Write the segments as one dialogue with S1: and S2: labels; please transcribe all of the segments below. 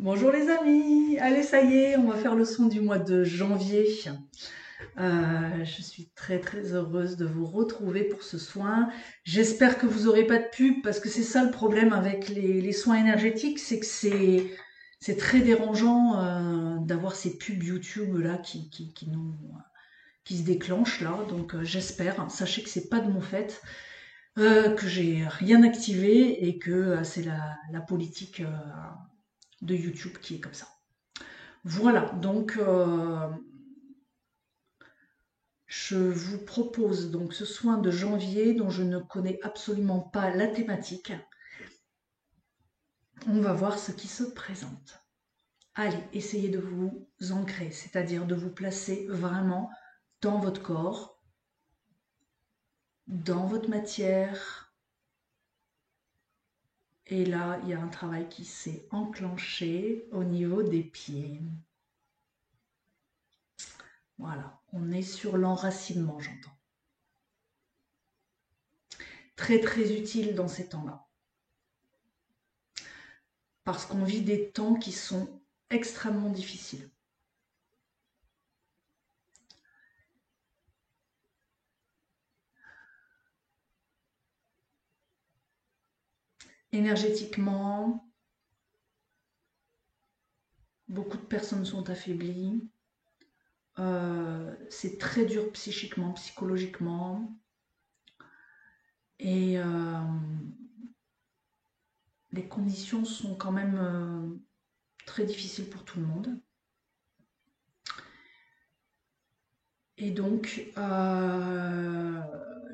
S1: Bonjour les amis, allez ça y est, on va faire le son du mois de janvier. Je suis très heureuse de vous retrouver pour ce soin. J'espère que vous aurez pas de pub parce que c'est ça le problème avec les soins énergétiques, c'est que c'est très dérangeant d'avoir ces pubs YouTube là qui se déclenchent là. Donc j'espère, sachez que c'est pas de mon fait, que j'ai rien activé et que c'est la politique de YouTube qui est comme ça. Voilà, donc je vous propose donc ce soin de janvier dont je ne connais absolument pas la thématique. On va voir ce qui se présente. Allez, essayez de vous ancrer, c'est-à-dire de vous placer vraiment dans votre corps, dans votre matière. Et là, il y a un travail qui s'est enclenché au niveau des pieds. Voilà, on est sur l'enracinement, j'entends. Très utile dans ces temps-là. Parce qu'on vit des temps qui sont extrêmement difficiles. Énergétiquement, beaucoup de personnes sont affaiblies. C'est très dur psychiquement, psychologiquement. Et les conditions sont quand même très difficiles pour tout le monde. Et donc,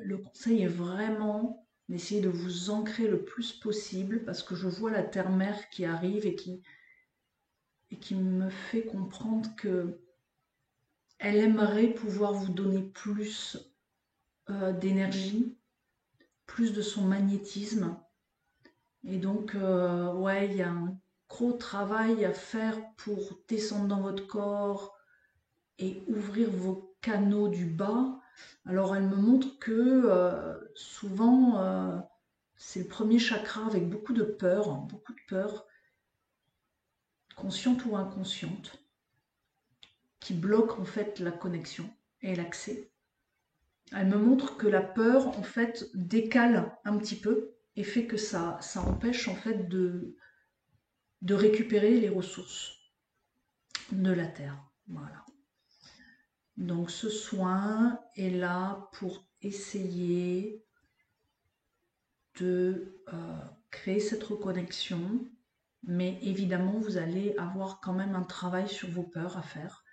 S1: le conseil est vraiment d'essayer de vous ancrer le plus possible parce que je vois la terre-mère qui arrive et qui me fait comprendre que elle aimerait pouvoir vous donner plus d'énergie, plus de son magnétisme. Et donc, ouais, il y a un gros travail à faire pour descendre dans votre corps et ouvrir vos canaux du bas. Alors, elle me montre que souvent, c'est le premier chakra avec beaucoup de peur, consciente ou inconsciente, qui bloque en fait la connexion et l'accès. Elle me montre que la peur, en fait, décale un petit peu et fait que ça empêche, en fait, de récupérer les ressources de la Terre. Voilà. Donc, ce soin est là pour essayer de créer cette reconnexion, mais évidemment, vous allez avoir quand même un travail sur vos peurs à faire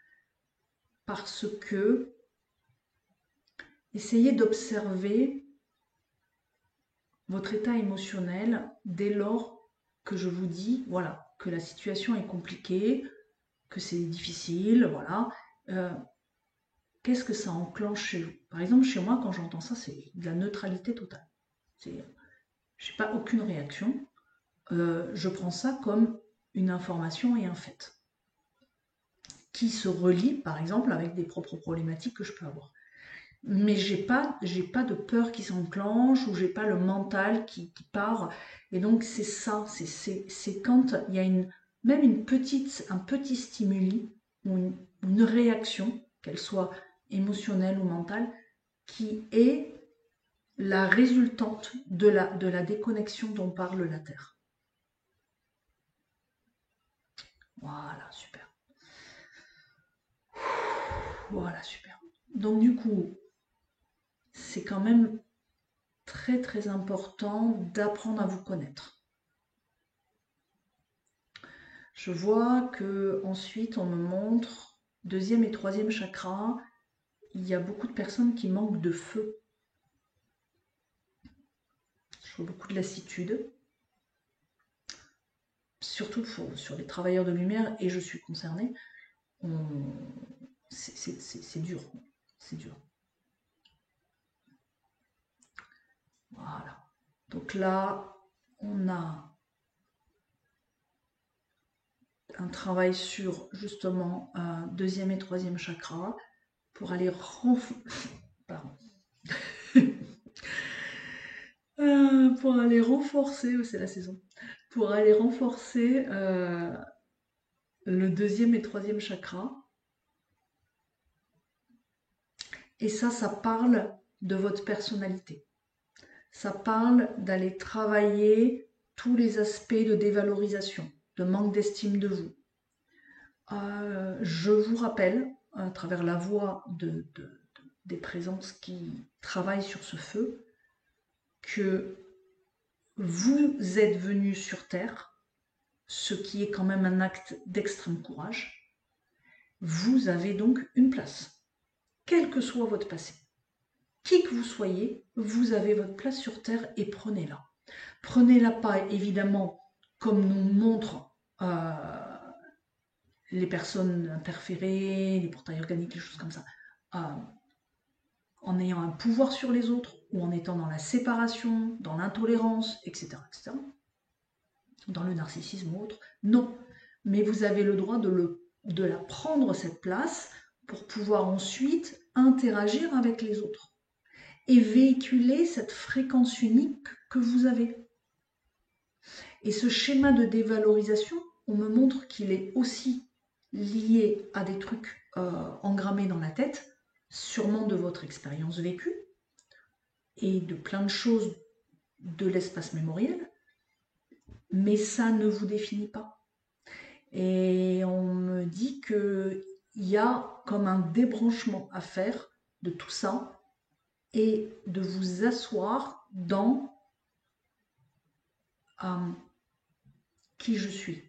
S1: parce que essayez d'observer votre état émotionnel dès lors que je vous dis, voilà, que la situation est compliquée, que c'est difficile, voilà. Euh, Qu'est-ce que ça enclenche chez vous? Par exemple, chez moi, quand j'entends ça, c'est de la neutralité totale. C'est, j'ai pas aucune réaction. Je prends ça comme une information et un fait qui se relie, par exemple, avec des propres problématiques que je peux avoir. Mais j'ai pas de peur qui s'enclenche ou j'ai pas le mental qui part. Et donc c'est ça, c'est quand il y a même un petit stimuli ou une réaction, qu'elle soit émotionnelle ou mentale, qui est la résultante de la déconnexion dont parle la Terre. Voilà, super. Voilà, super. Donc du coup, c'est quand même très important d'apprendre à vous connaître. Je vois que ensuite on me montre deuxième et troisième chakra, il y a beaucoup de personnes qui manquent de feu. Je vois beaucoup de lassitude, surtout sur les travailleurs de lumière, et je suis concernée. C'est dur, c'est dur. Voilà. Donc là, on a un travail sur justement deuxième et troisième chakra pour aller pour aller renforcer, c'est la saison, pour aller renforcer le deuxième et troisième chakra. Et ça parle de votre personnalité. Ça parle d'aller travailler tous les aspects de dévalorisation, de manque d'estime de vous. Je vous rappelle, à travers la voix des présences qui travaillent sur ce feu, que vous êtes venu sur Terre, ce qui est quand même un acte d'extrême courage. Vous avez donc une place, quel que soit votre passé. Qui que vous soyez, vous avez votre place sur Terre et prenez-la. Prenez-la pas évidemment comme nous montrent les personnes interférées, les portails organiques, les choses comme ça, en ayant un pouvoir sur les autres ou en étant dans la séparation, dans l'intolérance, etc., etc., dans le narcissisme ou autre. Non, mais vous avez le droit de la prendre, cette place, pour pouvoir ensuite interagir avec les autres et véhiculer cette fréquence unique que vous avez. Et ce schéma de dévalorisation, on me montre qu'il est aussi lié à des trucs engrammés dans la tête, sûrement de votre expérience vécue, et de plein de choses de l'espace mémoriel, mais ça ne vous définit pas. Et on me dit qu'il y a comme un débranchement à faire de tout ça, et de vous asseoir dans qui je suis.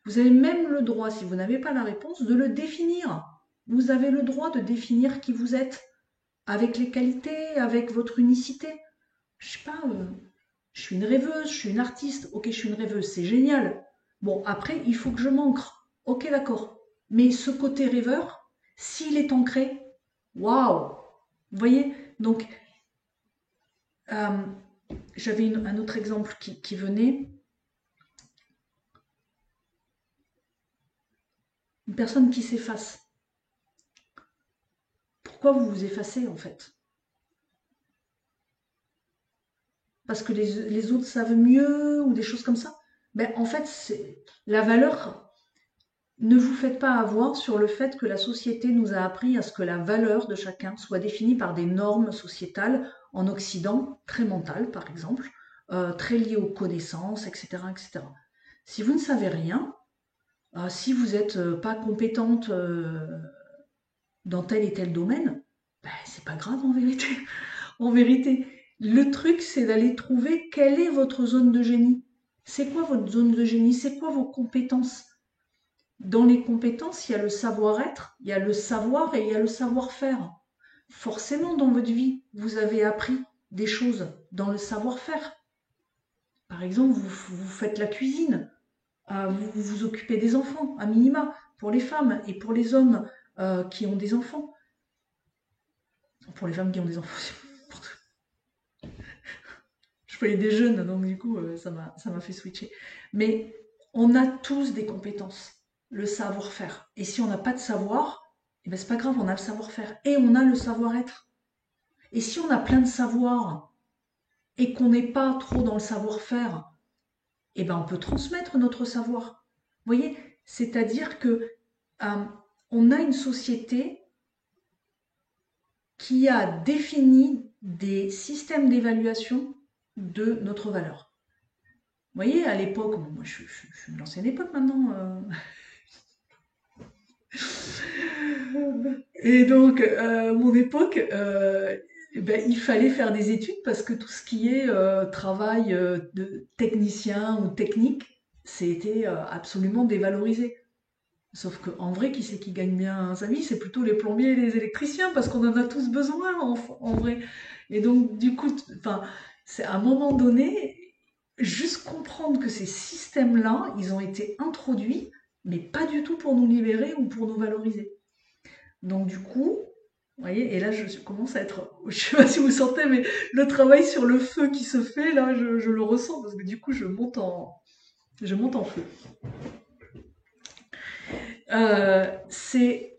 S1: Vous avez même le droit, si vous n'avez pas la réponse, de le définir. Vous avez le droit de définir qui vous êtes, avec les qualités, avec votre unicité. Je sais pas, je suis une rêveuse, je suis une artiste. Ok, je suis une rêveuse, c'est génial. Bon, après, il faut que je m'ancre. Ok, d'accord. Mais ce côté rêveur, s'il est ancré, waouh! Vous voyez? Donc, j'avais un autre exemple qui venait. Une personne qui s'efface. Pourquoi vous vous effacez en fait? Parce que les autres savent mieux ou des choses comme ça? Ben, en fait, la valeur. Ne vous faites pas avoir sur le fait que la société nous a appris à ce que la valeur de chacun soit définie par des normes sociétales en Occident, très mentales par exemple, très liées aux connaissances, etc., etc. Si vous ne savez rien, si vous n'êtes pas compétente dans tel et tel domaine, ben, c'est pas grave en vérité. En vérité, le truc, c'est d'aller trouver quelle est votre zone de génie. C'est quoi votre zone de génie? C'est quoi vos compétences? Dans les compétences, il y a le savoir-être, il y a le savoir et il y a le savoir-faire. Forcément, dans votre vie, vous avez appris des choses dans le savoir-faire. Par exemple, vous faites la cuisine, vous vous occupez des enfants, à minima, pour les femmes et pour les hommes qui ont des enfants. Pour les femmes qui ont des enfants, je voyais des jeunes, donc du coup, ça m'a fait switcher. Mais on a tous des compétences, le savoir-faire. Et si on n'a pas de savoir, eh ben c'est pas grave, on a le savoir-faire. Et on a le savoir-être. Et si on a plein de savoir et qu'on n'est pas trop dans le savoir-faire, eh ben on peut transmettre notre savoir. Vous voyez, c'est-à-dire que on a une société qui a défini des systèmes d'évaluation de notre valeur. Vous voyez, à l'époque, moi je suis de l'ancienne époque maintenant. Et donc, mon époque, ben, il fallait faire des études parce que tout ce qui est travail de technicien ou technique, c'était absolument dévalorisé. Sauf qu'en vrai, qui c'est qui gagne bien sa vie? C'est plutôt les plombiers et les électriciens parce qu'on en a tous besoin en vrai. Et donc, du coup, enfin, c'est à un moment donné, juste comprendre que ces systèmes-là, ils ont été introduits, mais pas du tout pour nous libérer ou pour nous valoriser. Donc du coup, vous voyez, et là je commence à être, je sais pas si vous sentez, mais le travail sur le feu qui se fait, là, je le ressens parce que du coup je monte en feu. C'est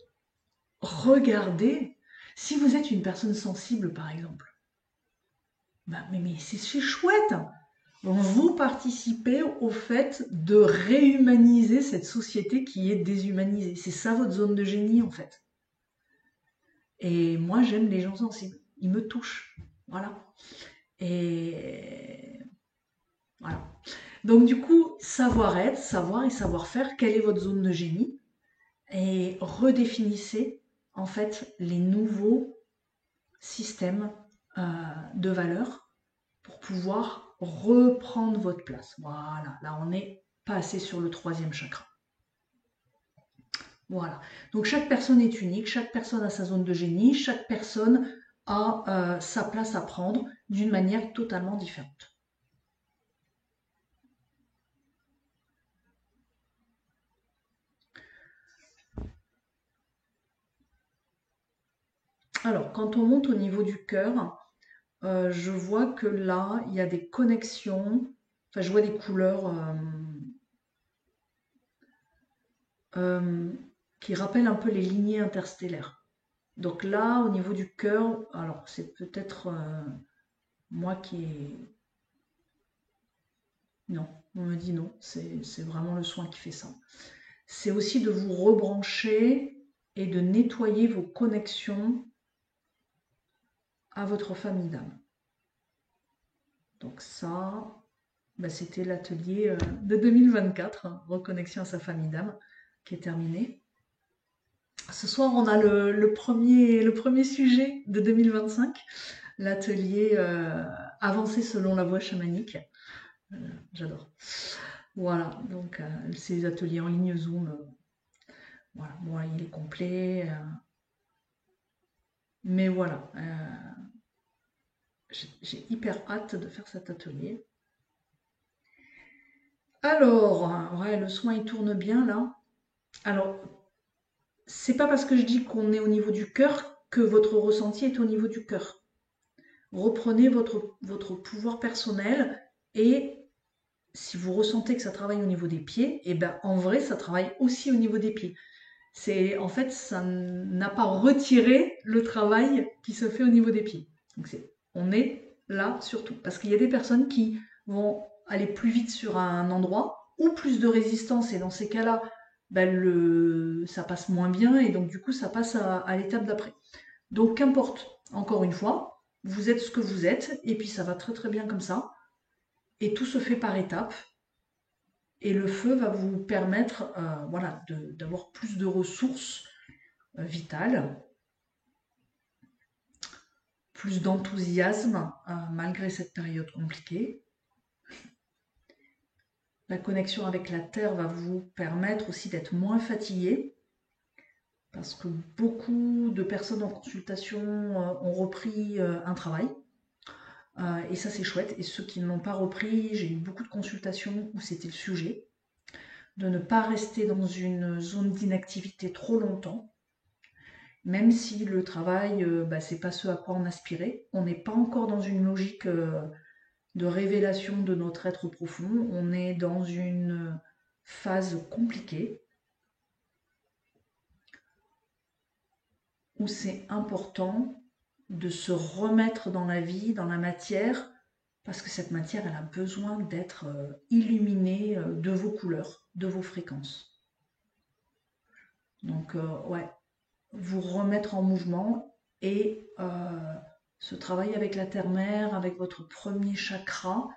S1: regarder, si vous êtes une personne sensible par exemple, bah, mais c'est chouette. vous participez au fait de réhumaniser cette société qui est déshumanisée. C'est ça votre zone de génie en fait. Et moi j'aime les gens sensibles. Ils me touchent. Voilà. Et voilà. Donc du coup, savoir-être, savoir et savoir-faire, quelle est votre zone de génie? Et redéfinissez en fait les nouveaux système de valeurs pour pouvoir reprendre votre place. Voilà, là on est passé sur le troisième chakra. Voilà. Donc chaque personne est unique, chaque personne a sa zone de génie, chaque personne a sa place à prendre d'une manière totalement différente. Alors, quand on monte au niveau du cœur, je vois que là, il y a des connexions, enfin je vois des couleurs euh, qui rappellent un peu les lignées interstellaires. Donc là, au niveau du cœur, alors c'est peut-être moi qui ai... Non, on me dit non, c'est vraiment le soin qui fait ça. C'est aussi de vous rebrancher et de nettoyer vos connexions à votre famille d'âme. Donc ça, bah, c'était l'atelier de 2024, hein, reconnexion à sa famille d'âme, qui est terminé. Ce soir, on a le premier sujet de 2025, l'atelier avancé selon la voie chamanique. J'adore. Voilà, donc ces ateliers en ligne Zoom, voilà, bon, il est complet. Mais voilà, j'ai hyper hâte de faire cet atelier. Alors, ouais, le soin il tourne bien là. Alors, c'est pas parce que je dis qu'on est au niveau du cœur que votre ressenti est au niveau du cœur. Reprenez votre pouvoir personnel et si vous ressentez que ça travaille au niveau des pieds, et ben en vrai ça travaille aussi au niveau des pieds. C'est en fait ça n'a pas retiré le travail qui se fait au niveau des pieds. Donc on est là surtout parce qu'il y a des personnes qui vont aller plus vite sur un endroit ou plus de résistance et dans ces cas-là ben ça passe moins bien et donc du coup ça passe à l'étape d'après. Donc qu'importe, encore une fois, vous êtes ce que vous êtes et puis ça va très très bien comme ça et tout se fait par étapes et le feu va vous permettre voilà, d'avoir plus de ressources vitales, plus d'enthousiasme malgré cette période compliquée. La connexion avec la Terre va vous permettre aussi d'être moins fatigué parce que beaucoup de personnes en consultation ont repris un travail. Et ça c'est chouette. Et ceux qui ne l'ont pas repris, j'ai eu beaucoup de consultations où c'était le sujet, de ne pas rester dans une zone d'inactivité trop longtemps. Même si le travail, c'est pas ce à quoi on aspirait, on n'est pas encore dans une logique de révélation de notre être profond, on est dans une phase compliquée où c'est important de se remettre dans la vie, dans la matière, parce que cette matière, elle a besoin d'être illuminée de vos couleurs, de vos fréquences. Donc, ouais, vous remettre en mouvement et ce travail avec la terre-mère, avec votre premier chakra,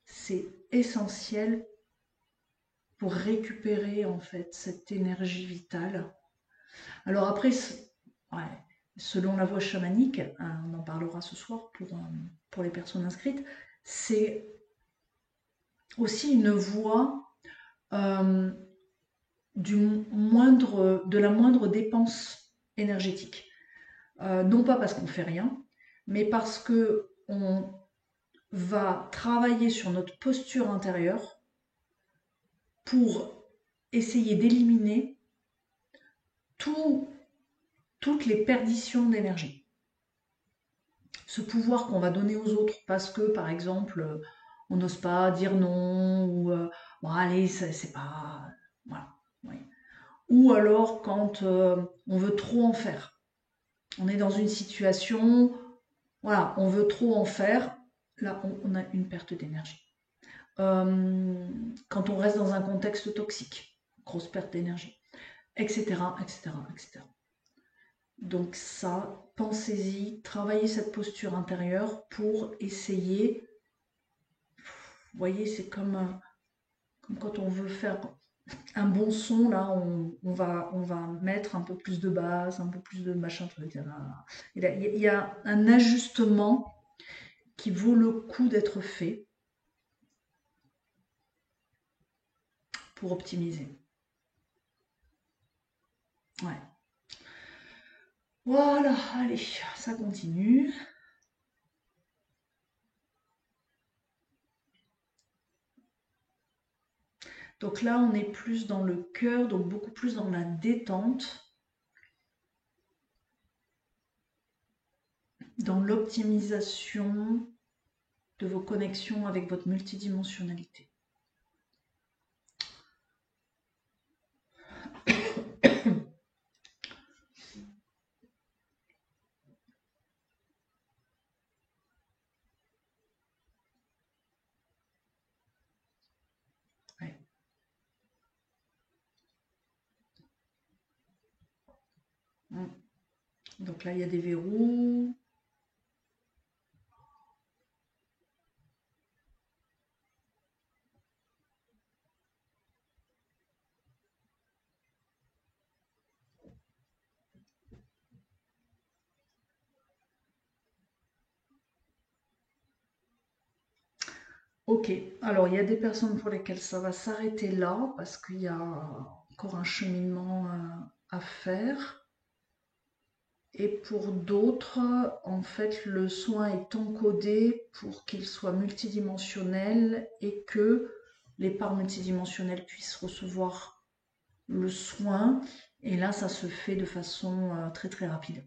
S1: c'est essentiel pour récupérer en fait cette énergie vitale. Alors après, ouais, selon la voie chamanique, hein, on en parlera ce soir pour les personnes inscrites, c'est aussi une voie euh, de la moindre dépense énergétique. Non pas parce qu'on fait rien, mais parce que on va travailler sur notre posture intérieure pour essayer d'éliminer toutes les perditions d'énergie. Ce pouvoir qu'on va donner aux autres parce que, par exemple, on n'ose pas dire non, ou bon, allez, c'est pas. Voilà. Oui. Ou alors quand on veut trop en faire. On est dans une situation, voilà, on veut trop en faire, là, on a une perte d'énergie. quand on reste dans un contexte toxique, grosse perte d'énergie, etc., etc., etc. Donc ça, pensez-y, travaillez cette posture intérieure pour essayer. Vous voyez, c'est comme quand on veut faire un bon son, là, on va mettre un peu plus de basse, un peu plus de machin, truc. Il y a un ajustement qui vaut le coup d'être fait pour optimiser. Ouais. Voilà, allez, ça continue. Donc là, on est plus dans le cœur, donc beaucoup plus dans la détente, dans l'optimisation de vos connexions avec votre multidimensionnalité. Ouais. Donc là, il y a des verrous. Ok, alors il y a des personnes pour lesquelles ça va s'arrêter là parce qu'il y a encore un cheminement à faire. Et pour d'autres, en fait, le soin est encodé pour qu'il soit multidimensionnel et que les parts multidimensionnelles puissent recevoir le soin. Et là, ça se fait de façon très très rapide.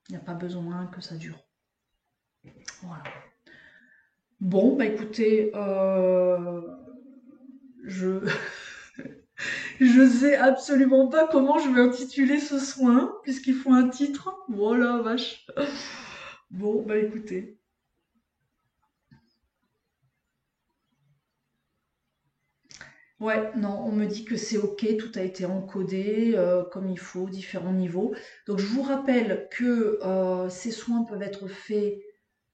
S1: Il n'y a pas besoin que ça dure. Voilà. Bon, bah écoutez, je je sais absolument pas comment je vais intituler ce soin, puisqu'il faut un titre. Voilà, vache. Bon, bah écoutez. Ouais, non, on me dit que c'est ok, tout a été encodé comme il faut, différents niveaux. Donc je vous rappelle que ces soins peuvent être faits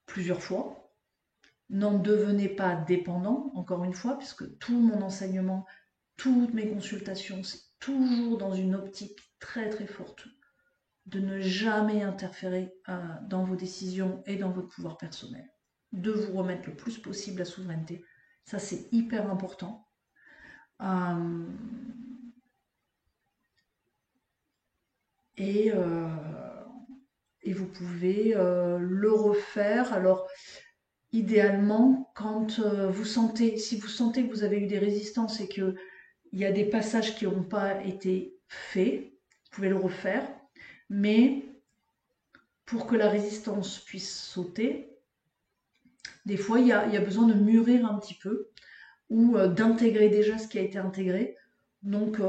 S1: plusieurs fois. N'en devenez pas dépendant, encore une fois, puisque tout mon enseignement, toutes mes consultations, c'est toujours dans une optique très très forte de ne jamais interférer dans vos décisions et dans votre pouvoir personnel, de vous remettre le plus possible la souveraineté. Ça, c'est hyper important. Euh, et, euh, et vous pouvez le refaire. Alors, idéalement, quand vous sentez, si vous sentez que vous avez eu des résistances et qu'il y a des passages qui n'ont pas été faits, vous pouvez le refaire. Mais pour que la résistance puisse sauter, des fois, il y a besoin de mûrir un petit peu ou d'intégrer déjà ce qui a été intégré. Donc,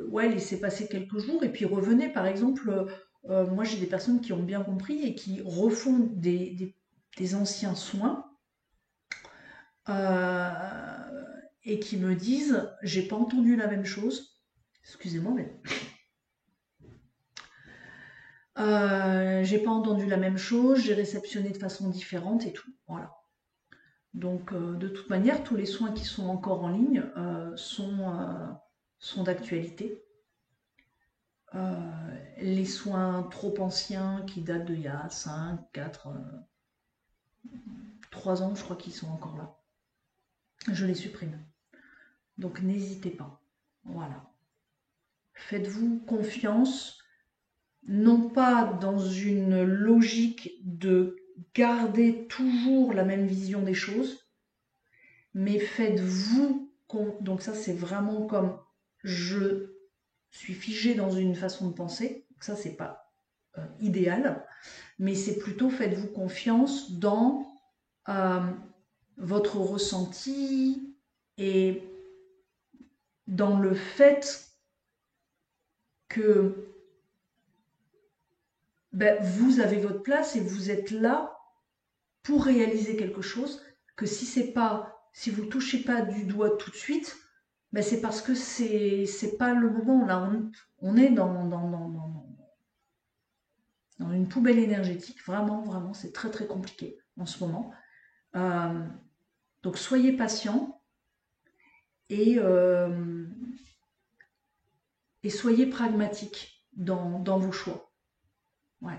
S1: ouais, laissez passer quelques jours et puis revenez. Par exemple, moi j'ai des personnes qui ont bien compris et qui refont des anciens soins et qui me disent, j'ai pas entendu la même chose. Excusez-moi, mais j'ai pas entendu la même chose, j'ai réceptionné de façon différente et tout. Voilà. Donc, de toute manière, tous les soins qui sont encore en ligne sont d'actualité. Les soins trop anciens qui datent d'il y a 5, 4, 3 ans, je crois qu'ils sont encore là. Je les supprime. Donc n'hésitez pas. Voilà. Faites-vous confiance, non pas dans une logique de garder toujours la même vision des choses, mais faites-vous donc ça c'est vraiment comme je suis figé dans une façon de penser, donc ça c'est pas idéal, mais c'est plutôt faites-vous confiance dans euh, votre ressenti et dans le fait que ben, vous avez votre place et vous êtes là pour réaliser quelque chose, que si c'est pas si vous ne touchez pas du doigt tout de suite, ben c'est parce que c'est pas le moment. Là, on est dans une poubelle énergétique. Vraiment, vraiment, c'est très, très compliqué en ce moment. Euh, donc, soyez patient et, euh, et soyez pragmatique dans vos choix. Ouais.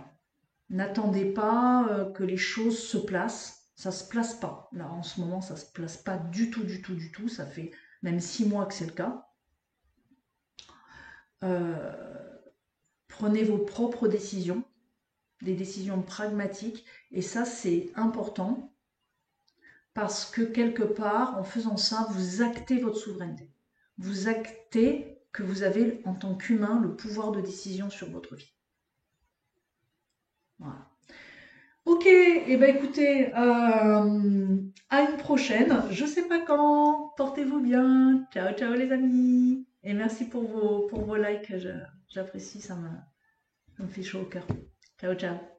S1: N'attendez pas que les choses se placent. Ça se place pas. Là, en ce moment, ça se place pas du tout, du tout, du tout. Ça fait même 6 mois que c'est le cas. Euh, Prenez vos propres décisions, des décisions pragmatiques. Et ça, c'est important parce que quelque part, en faisant ça, vous actez votre souveraineté. Vous actez que vous avez, en tant qu'humain, le pouvoir de décision sur votre vie. Voilà. Ok, et eh ben écoutez, à une prochaine. Je sais pas quand. Portez-vous bien. Ciao, ciao les amis. Et merci pour vos likes. J'apprécie, ça me fait chaud au cœur. Ciao, ciao.